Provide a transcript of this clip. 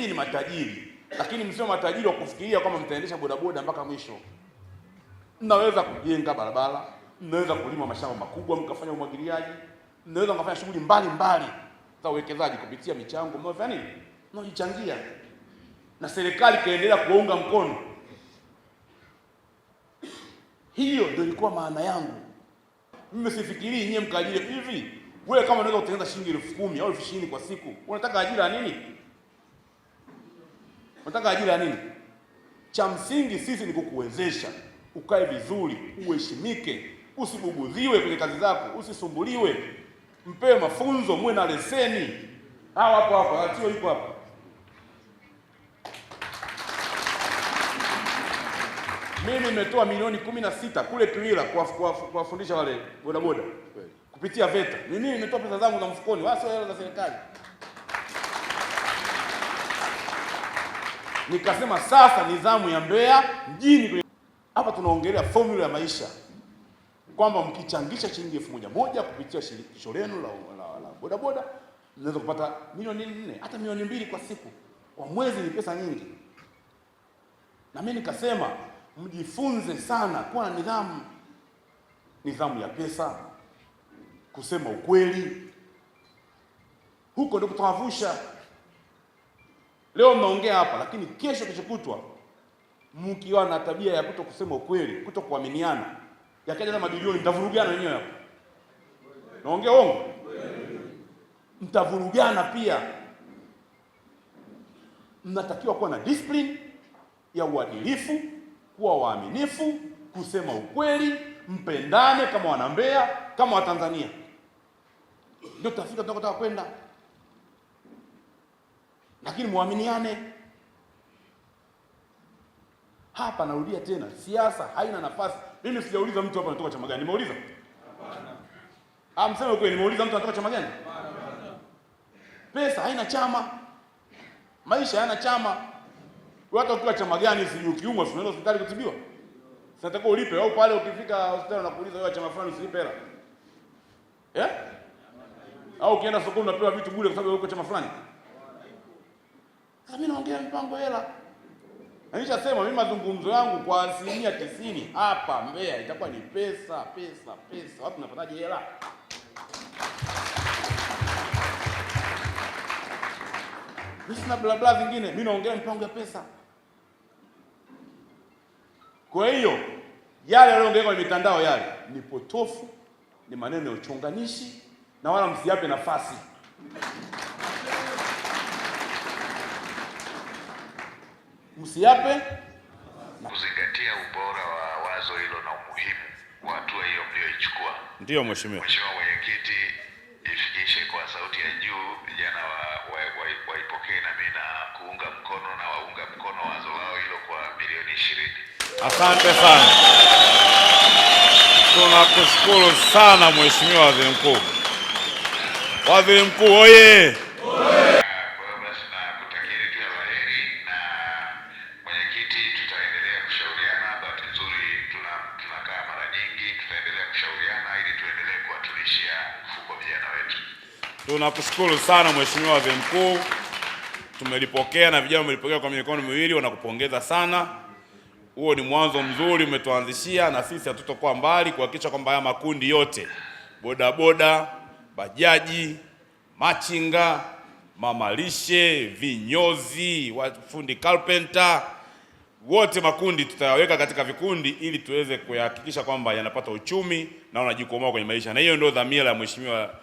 Nyinyi ni matajiri, lakini msio matajiri wa kufikiria kwamba mtaendesha bodaboda mpaka mwisho. Mnaweza kujenga barabara, mnaweza kulima mashamba makubwa mkafanya umwagiliaji, mnaweza mkafanya shughuli mbalimbali za uwekezaji kupitia michango mnafanya nini? Mnajichangia. Na serikali kaendelea kuunga mkono. Hiyo ndio ilikuwa maana yangu. Mimi sifikirii nyie mkaajiri hivi. Wewe kama unaweza kutengeneza shilingi 10,000 au 20,000 kwa siku, unataka ajira ya nini? Unataka ajira ya nini? Cha msingi sisi ni kukuwezesha ukae vizuri, uheshimike, usibugudhiwe kwenye kazi zako, usisumbuliwe, mpewe mafunzo, muwe na leseni. Hapo atio yuko hapa. Mimi nimetoa milioni 16 kule Kiwira kuwafundisha wale bodaboda kupitia VETA. Mimi nimetoa pesa zangu za mfukoni, wala sio hela za serikali. Nikasema sasa nidhamu ya Mbeya mjini. Hapa tunaongelea formula ya maisha kwamba mkichangisha shilingi 1,000 kupitia shirikisho lenu la bodaboda mnaweza kupata milioni 4 hata milioni 2 kwa siku. Kwa mwezi ni pesa nyingi. Na mimi nikasema mjifunze sana kuwa na nidhamu. Nidhamu ya pesa, kusema ukweli. Huko ndio kutawavusha. Leo mnaongea hapa, lakini kesho keshokutwa mkiwa na tabia ya kuto kusema ukweli, kuto kuaminiana, yakaja na mabilioni, mtavurugana wenyewe hapo. Naongea uongo? Mtavurugana pia. Mnatakiwa kuwa na discipline ya uadilifu, kuwa waaminifu, kusema ukweli, mpendane kama wana Mbeya, kama Watanzania. Ndio tutafika tunakotaka kwenda. Lakini muaminiane. Hapa narudia tena, siasa haina nafasi. Mimi sijauliza mtu hapa anatoka chama gani. Nimeuliza? Hapana. Mseme ukweli, nimeuliza mtu anatoka chama gani? Hapana. Pesa haina chama. Maisha hayana chama. Wewe hata ukiwa chama gani sijui ukiumwa unaenda hospitali kutibiwa. Sasa nataka ulipe au pale ukifika hospitali unakuuliza wewe chama fulani usilipe hela. Au ukienda sokoni unapewa vitu bure kwa sababu uko chama fulani. Sasa mimi naongea mpango hela. Na nishasema mimi mazungumzo yangu kwa 90% hapa Mbeya itakuwa ni pesa. Watu tunapataje hela? Mimi sina bla bla zingine, mimi naongea mpango ya pesa. Kwa hiyo yale yanayoongea kwenye mitandao yale ni potofu, ni maneno ya uchonganishi na wala msiape nafasi. Msiape kuzingatia ubora wa wazo hilo na umuhimu wa hatua hiyo mlioichukua. Ndio mheshimiwa. Mheshimiwa Mwenyekiti, ifikishe kwa sauti ya juu vijana waipokee na mimi na kuunga mkono na waunga mkono wazo lao hilo kwa milioni 20. Asante sana. Tunakushukuru sana Mheshimiwa Waziri Mkuu. Waziri Mkuu oye! Tunakushukuru sana Mheshimiwa Waziri Mkuu. Tumelipokea na vijana wamelipokea kwa mikono miwili, wanakupongeza sana. Huo ni mwanzo mzuri umetuanzishia, na sisi hatutokuwa mbali kuhakikisha kwamba haya makundi yote, bodaboda, bajaji, machinga, mamalishe, vinyozi, wafundi carpenter, wote makundi tutayaweka katika vikundi ili tuweze kuhakikisha kwamba yanapata uchumi na wanajikwamua kwenye maisha. Na hiyo ndio dhamira ya Mheshimiwa